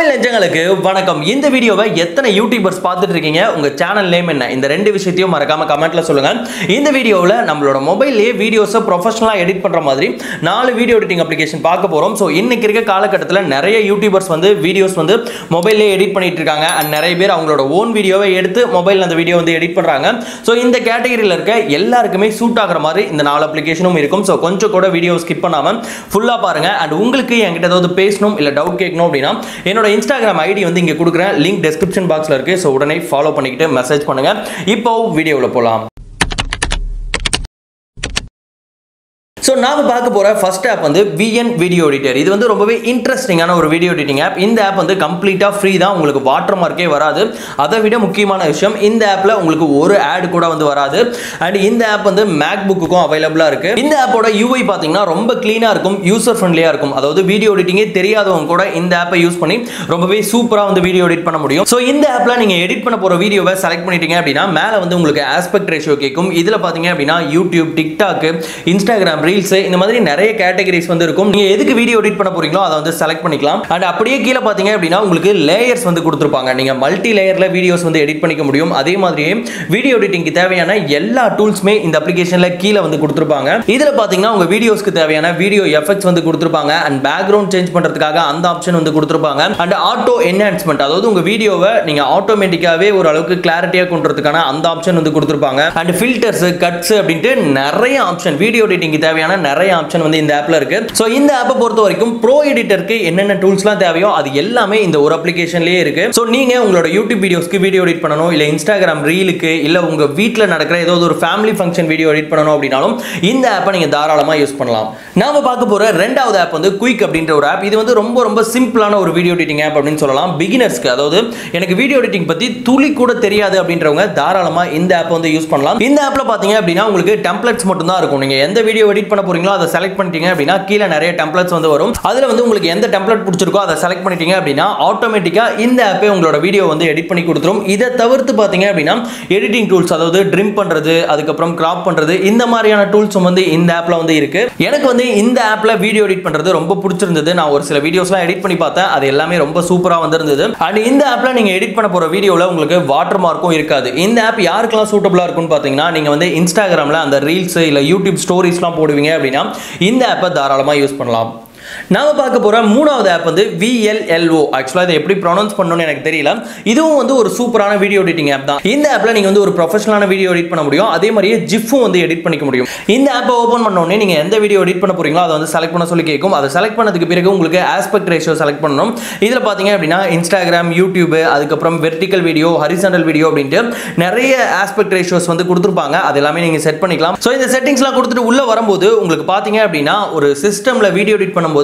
தமிழ் நெஞ்சங்களுக்கு வணக்கம். இந்த வீடியோவை எத்தனை யூடியூபர்ஸ் பார்த்துட்டு இருக்கீங்க, உங்க சேனல் நேம் என்ன, இந்த ரெண்டு விஷயத்தையும் மறக்காம கமெண்ட்ல சொல்லுங்க. இந்த வீடியோவில் நம்மளோட மொபைல்லேயே வீடியோஸை ப்ரொஃபஷனலா எடிட் பண்ற மாதிரி 4 வீடியோ எடிட்டிங் அப்ளிகேஷன் பார்க்க போறோம். ஸோ இன்னைக்கு இருக்க காலகட்டத்தில் நிறைய யூடியூபர்ஸ் வந்து வீடியோஸ் வந்து மொபைல்லேயே எடிட் பண்ணிட்டு இருக்காங்க. அண்ட் நிறைய பேர் அவங்களோட ஓன் வீடியோவை எடுத்து மொபைல் அந்த வீடியோ வந்து எடிட் பண்றாங்க. ஸோ இந்த கேட்டகரியில் இருக்க எல்லாருக்குமே சூட் ஆகிற மாதிரி இந்த 4 அப்ளிகேஷனும் இருக்கும். ஸோ கொஞ்சம் கூட வீடியோ ஸ்கிப் பண்ணாம ஃபுல்லா பாருங்க. அண்ட் உங்களுக்கு என்கிட்ட ஏதாவது பேசணும் இல்ல டவுட் கேட்கணும் அப்படின்னா என்னோட இன்ஸ்டாகிராம் ஐடி வந்து இங்க கொடுக்குறேன், லிங்க் டிஸ்கிரிப்ஷன் பாக்ஸ்ல இருக்கு. ஸோ உடனே ஃபாலோ பண்ணிக்கிட்டு மெசேஜ் பண்ணுங்க. இப்போ வீடியோவில் போலாம். ஸோ நாம பார்க்க போற ஃபர்ஸ்ட் ஆப் வந்து VN வீடியோ எடிட்டர். இது வந்து ரொம்பவே இன்ட்ரெஸ்டிங்கான ஒரு வீடியோ எடிட்டிங் ஆப். இந்த ஆப் வந்து கம்ப்ளீட்டா ஃப்ரீ தான், உங்களுக்கு வாட்டர் மார்க்கே வராது. அதை விட முக்கியமான விஷயம், இந்த ஆப்ல உங்களுக்கு ஒரு ஆட் கூட வந்து வராது. அண்ட் இந்த ஆப் வந்து மேக்புக்குக்கும் அவைலபிளா இருக்கு. இந்த ஆப்போட UI பாத்தீங்கன்னா ரொம்ப கிளீனா இருக்கும், யூசர் ஃப்ரெண்ட்லியா இருக்கும். அதாவது வீடியோ எடிட்டிங்கே தெரியாதவங்க கூட இந்த ஆப்பை யூஸ் பண்ணி ரொம்பவே சூப்பரா வந்து வீடியோ எடிட் பண்ண முடியும். ஸோ இந்த ஆப்ல நீங்க எடிட் பண்ண போற வீடியோவை செலக்ட் பண்ணிட்டீங்க அப்படின்னா மேல வந்து உங்களுக்கு ஆஸ்பெக்ட் ரேஷியோ கேட்கும். இதுல பாத்தீங்க அப்படின்னா யூடியூப், டிக்டாக், இன்ஸ்டாகிராம் இந்த மாதிரி நிறைய கேட்டகரிஸ் வந்து இருக்கும். நீங்க எதுக்கு வீடியோ எடிட் பண்ண போறீங்களோ அதை வந்து செலக்ட் பண்ணிக்கலாம். அண்ட் அப்படியே கீழே பாத்தீங்க அப்படின்னா உங்களுக்கு லேயர்ஸ் வந்து கொடுத்திருப்பாங்க. நீங்க மல்டி லேயர்ல வீடியோஸ் வந்து எடிட் பண்ணிக்க முடியும். அதே மாதிரியே வீடியோ எடிட்டிங்க்கு தேவையான எல்லா டூல்ஸ்மே இந்த அப்ளிகேஷன்ல கீழே வந்து கொடுத்திருப்பாங்க. இதுல பாத்தீங்கன்னா உங்க வீடியோஸ்க்கு தேவையான வீடியோ எஃபெக்ட்ஸ் வந்து கொடுத்திருப்பாங்க. அண்ட் பேக்ரவுண்ட் சேஞ்ச் பண்றதுக்காக அந்த ஆப்ஷன் வந்து கொடுத்திருப்பாங்க. அண்ட் ஆட்டோ என்ஹான்ஸ்மென்ட், அதாவது உங்க வீடியோவை நீங்க ஆட்டோமேட்டிக்காவே ஒரு அளவுக்கு கிளாரிட்டியா கொண்டுறதுக்கான அந்த ஆப்ஷன் வந்து கொடுத்திருப்பாங்க. அண்ட் ஃபில்டர்ஸ், கட்ஸ் அப்படின்ட்டு நிறைய ஆப்ஷன், வீடியோ எடிட்டிங்க்கு தேவையான நிறைய ஆப்ஷன் வந்து இந்த ஆப்ல இருக்கு. சோ இந்த ஆப்பை பொறுத்த வரைக்கும் ப்ரோ எடிட்டருக்கு என்னென்ன டூல்ஸ்லாம் தேவையோ அது எல்லாமே இந்த ஒரு அப்ளிகேஷன்லயே இருக்கு. சோ நீங்க உங்களோட யூடியூப் வீடியோஸ்க்கு வீடியோ எடிட் பண்ணணும், இல்ல இன்ஸ்டாகிராம் ரீலுக்கு, இல்ல உங்க வீட்ல நடக்கிற ஏதாவது ஒரு ஃபேமிலி ஃபங்க்ஷன் வீடியோ எடிட் பண்ணணும் அப்படினாலும் இந்த ஆப்பை நீங்க தாராளமா யூஸ் பண்ணலாம். நாம பார்க்க போற ரெண்டாவது ஆப் வந்து குயிக் அப்படின்ற ஒரு ஆப். இது வந்து ரொம்ப ரொம்ப சிம்பிளான ஒரு வீடியோ எடிட்டிங் ஆப் அப்படின்னு சொல்லலாம். பிகினர்ஸ்க்கு, அதாவது எனக்கு வீடியோ எடிட்டிங் பத்தி துளி கூட தெரியாது அப்படின்றவங்க தாராளமா இந்த ஆப் வந்து யூஸ் பண்ணலாம். இந்த ஆப்ல பாத்தீங்க அப்படின்னா உங்களுக்கு டெம்ப்ளேட்ஸ் மட்டும் தான் இருக்கும். நீங்க எந்த வீடியோ எடிட் பண்ண போறீங்களோ அதை செலக்ட் பண்ணிட்டீங்க அப்படின்னா கீழே நிறைய டெம்ப்ளேட்ஸ் வந்து வரும். அதுல வந்து உங்களுக்கு எந்த டெம்ப்ளேட் பிடிச்சிருக்கோ அதை செலக்ட் பண்ணிட்டீங்க அப்படின்னா ஆட்டோமேட்டிக்கா இந்த ஆப்பே உங்களோட வீடியோ வந்து எடிட் பண்ணி கொடுத்துரும். இதை தவிர்த்து பாத்தீங்க அப்படின்னா எடிட்டிங் டூல்ஸ், அதாவது ட்ரிம் பண்றது, அதுக்கப்புறம் கிராப் பண்றது, இந்த மாதிரியான டூல்ஸும் வந்து இந்த ஆப்ல வந்து இருக்கு. எனக்கு வந்து இந்த ஆப்ல வீடியோ எடிட் பண்றது ரொம்ப பிடிச்சிருந்தது. நான் ஒரு சில வீடியோஸ்லாம் எடிட் பண்ணி பார்த்தேன், அது எல்லாமே ரொம்ப சூப்பரா வந்திருந்தது. அண்ட் இந்த ஆப்ல நீங்க எடிட் பண்ண போற வீடியோல உங்களுக்கு வாட்டர் மார்க்கும் இருக்காது. இந்த ஆப் யாருக்கெல்லாம் சூட்டபிளா இருக்கும்னு பாத்தீங்கன்னா, நீங்க வந்து இன்ஸ்டாகிராம்ல அந்த ரீல்ஸ் இல்ல யூடியூப் ஸ்டோரிஸ்லாம் போடுவீங்க அப்படின்னா இந்த ஆப்பை தாராளமா யூஸ் பண்ணலாம். நாம பார்க்க போற மூணாவது ஆப் வந்து VLLO. ஆக்சுவலா இதை எப்படி ப்ரொனவுன்ஸ் பண்ணணும்னு எனக்கு தெரியல. இதுவும் வந்து ஒரு சூப்பரான வீடியோ எடிட்டிங் ஆப் தான். இந்த ஆப்ல நீங்க வந்து ஒரு ப்ரொஃபஷனலான வீடியோ எடிட் பண்ண முடியும். அதே மாதிரியே ஜிஃப்பும் வந்து எடிட் பண்ணிக்க முடியும். இந்த ஆப்பை ஓபன் பண்ண உடனே நீங்க எந்த வீடியோ எடிட் பண்ண போறீங்களோ அதை வந்து செலக்ட் பண்ண சொல்லி கேட்கும். அதை செலக்ட் பண்ணதுக்கு பிறகு உங்களுக்கு ஆஸ்பெக்ட் ரேஷியோ செலக்ட் பண்ணணும். இதுல பாத்தீங்க அப்படின்னா இன்ஸ்டாகிராம், யூடியூப், அதுக்கப்புறம் வெர்டிகல் வீடியோ, ஹரிசாண்டல் வீடியோ அப்படின்ட்டு நிறைய ஆஸ்பெக்ட் ரேஷியோஸ் வந்து கொடுத்துருப்பாங்க. அது எல்லாமே நீங்க செட் பண்ணிக்கலாம். ஸோ இந்த செட்டிங்ஸ்லாம் கொடுத்துட்டு உள்ள வரும்போது உங்களுக்கு பாத்தீங்க அப்படின்னா ஒரு சிஸ்டம்ல வீடியோ எடிட் பண்ணும்போது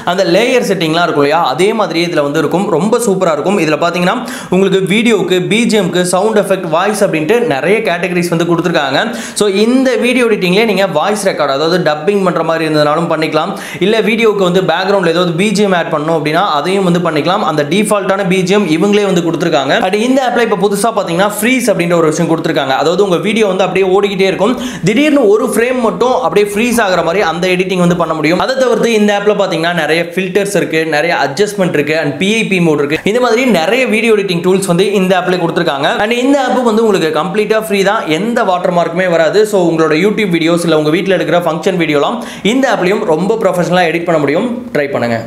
அந்த லேயர் செட்டிங்லாம் இருக்கும் இல்லையா, அதே மாதிரியே இதுல வந்து இருக்கும். ரொம்ப சூப்பரா இருக்கும். இதுல பாத்தீங்கன்னா உங்களுக்கு வீடியோக்கு, பிஜிஎம்க்கு, சவுண்ட் எஃபெக்ட், வாய்ஸ் அப்படின்ட்டு நிறைய கேட்டகரிஸ் வந்து கொடுத்துருக்காங்க. ஸோ இந்த வீடியோ எடிட்டிங்லேயே நீங்க வாய்ஸ் ரெக்கார்ட், அதாவது டப்பிங் பண்ற மாதிரி இருந்ததுனாலும் பண்ணிக்கலாம். இல்ல வீடியோக்கு வந்து பேக்ரவுண்ட்ல ஏதாவது பிஜிஎம் ஆட் பண்ணணும் அப்படின்னா அதையும் வந்து பண்ணிக்கலாம். அந்த டிஃபால்ட்டான பிஜிஎம் இவங்களே வந்து கொடுத்துருக்காங்க. அண்ட் இந்த ஆப்ல இப்ப புதுசா பாத்தீங்கன்னா ஃப்ரீஸ் அப்படின்ற ஒரு விஷயம் கொடுத்துருக்காங்க. அதாவது உங்க வீடியோ வந்து அப்படியே ஓடிக்கிட்டே இருக்கும், திடீர்னு ஒரு ஃப்ரேம் மட்டும் அப்படியே ஃப்ரீஸ் ஆகிற மாதிரி அந்த எடிட்டிங் வந்து பண்ண முடியும். அதை தவிர்த்து இந்த ஆப்ல பாத்தீங்கன்னா நிறைய ஃபில்டர்ஸ் இருக்கு, நிறைய அட்ஜஸ்ட்மென்ட் இருக்கு, அண்ட் PIP மோட் இருக்கு. இந்த மாதிரி நிறைய வீடியோ எடிட்டிங் டூல்ஸ் வந்து இந்த ஆப்ல கொடுத்திருக்காங்க. அண்ட் இந்த ஆப் வந்து உங்களுக்கு கம்ப்ளீட்டா ஃப்ரீ தான், எந்த வாட்டர் மார்க்குமே வராது. சோ உங்களோட யூடியூப் வீடியோஸ் இல்ல உங்க வீட்ல எடுக்கிற ஃபங்க்ஷன் வீடியோலாம் இந்த ஆப்லயும் ரொம்ப ப்ரொஃபஷனலா எடிட் பண்ண முடியும். ட்ரை பண்ணுங்க.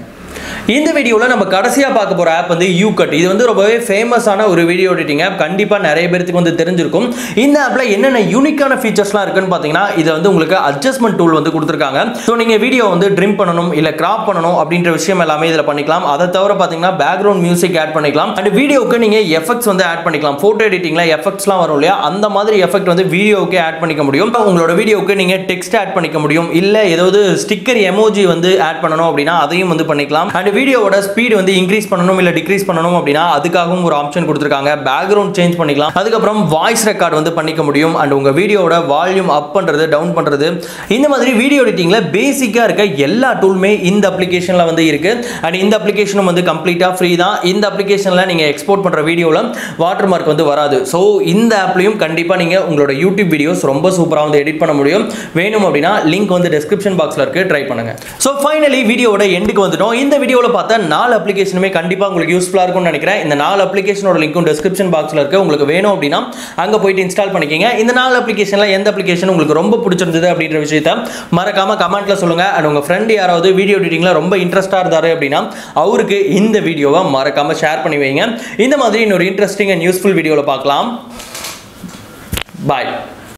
இந்த வீடியோல நம்ம கடைசியா பார்க்க போற ஆப் வந்து YouCut. இது வந்து ரொம்பவே ஃபேமஸான ஒரு வீடியோ எடிட்டிங் ஆப். கண்டிப்பா நிறைய பேருக்கு வந்து தெரிஞ்சிருக்கும். இந்த ஆப்ல என்னென்ன யூனிக்கான ஃபீச்சர்ஸ்லாம் இருக்குன்னு பாத்தீங்கன்னா, இது வந்து உங்களுக்கு அட்ஜஸ்ட்மென்ட் டூல் வந்து கொடுத்திருக்காங்க. சோ நீங்க வீடியோ வந்து ட்ரிம் பண்ணணும் இல்ல கிராப் பண்ணணும் அப்படின்ற விஷயம் எல்லாமே இதுல பண்ணிக்கலாம். அதை தவிர பாத்தீங்கன்னா பேக்ரவுண்ட் மியூசிக் ஆட் பண்ணிக்கலாம். அண்ட் வீடியோக்கு நீங்க எஃபெக்ட்ஸ் வந்து ஆட் பண்ணிக்கலாம். போட்டோ எடிட்டிங்ல எஃபெக்ட்ஸ்லாம் வரும் இல்லையா, அந்த மாதிரி எஃபெக்ட் வந்து வீடியோக்கு ஆட் பண்ணிக்க முடியும். உங்களோட வீடியோக்கு நீங்க டெக்ஸ்ட் ஆட் பண்ணிக்க முடியும். இல்ல ஏதாவது ஸ்டிக்கர் எமோஜி வந்து ஆட் பண்ணணும் அப்படின்னா அதையும் வந்து பண்ணிக்கலாம். அண்ட் வீடியோவோட ஸ்பீட் வந்து இன்க்ரீஸ் பண்ணணும் இல்ல டிக்ரீஸ் பண்ணணும் அப்படின்னா அதுக்காகவும் ஒரு ஆப்ஷன் கொடுத்திருக்காங்க. பேக்ரவுண்ட் சேஞ்ச் பண்ணிக்கலாம். அதுக்கப்புறம் வாய்ஸ் ரெக்கார்ட் வந்து பண்ணிக்க முடியும். அண்ட் உங்க வீடியோவோட வால்யூம் அப் பண்றது, டவுன் பண்றது, இந்த மாதிரி வீடியோ எடிட்டிங்ல பேசிக்கா இருக்க எல்லா டூலுமே இந்த அப்ளிகேஷன்ல வந்து இருக்கு. அண்ட் இந்த அப்ளிகேஷனும் வந்து கம்ப்ளீட்டா ஃப்ரீ தான். இந்த அப்ளிகேஷன்ல நீங்க எக்ஸ்போர்ட் பண்ற வீடியோல வாட்டர் மார்க் வந்து வராது. சோ இந்த ஆப்லயும் கண்டிப்பா நீங்க உங்களோட யூடியூப் வீடியோஸ் ரொம்ப சூப்பரா வந்து எடிட் பண்ண முடியும். வேணும் அப்படின்னா லிங்க் வந்து டிஸ்கிரிப்ஷன் பாக்ஸ்ல இருக்கு, ட்ரை பண்ணுங்க. சோ ஃபைனலி வீடியோவோட எண்டுக்கு வந்துட்டோம். இந்த வீடியோவில் பார்த்த 4 அப்ளிகேஷனுமே கண்டிப்பாக உங்களுக்கு யூஸ்ஃபுல்லாக இருக்கும்னு நினைக்கிறேன். இந்த 4 அப்ளிகேஷனோட லிங்க்கும் டிஸ்கிரிப்ஷன் பாக்ஸில் இருக்கு. உங்களுக்கு வேணும் அப்படின்னா அங்கே போயிட்டு இன்ஸ்டால் பண்ணிக்கங்க. இந்த 4 அப்ளிகேஷனில் எந்த அப்ளிகேஷன் உங்களுக்கு ரொம்ப பிடிச்சிருந்தது அப்படின்ற விஷயத்த மறக்காம கமெண்ட்ல சொல்லுங்க. அண்ட் உங்க ஃப்ரெண்ட் யாராவது வீடியோ எடிட்டிங்ல ரொம்ப இன்ட்ரெஸ்டா இருந்தாரு அப்படின்னா அவருக்கு இந்த வீடியோவை மறக்காம ஷேர் பண்ணி வைங்க. இந்த மாதிரி இன்னொரு இன்ட்ரெஸ்டிங் அண்ட் யூஸ்ஃபுல் வீடியோவில் பார்க்கலாம். பாய்.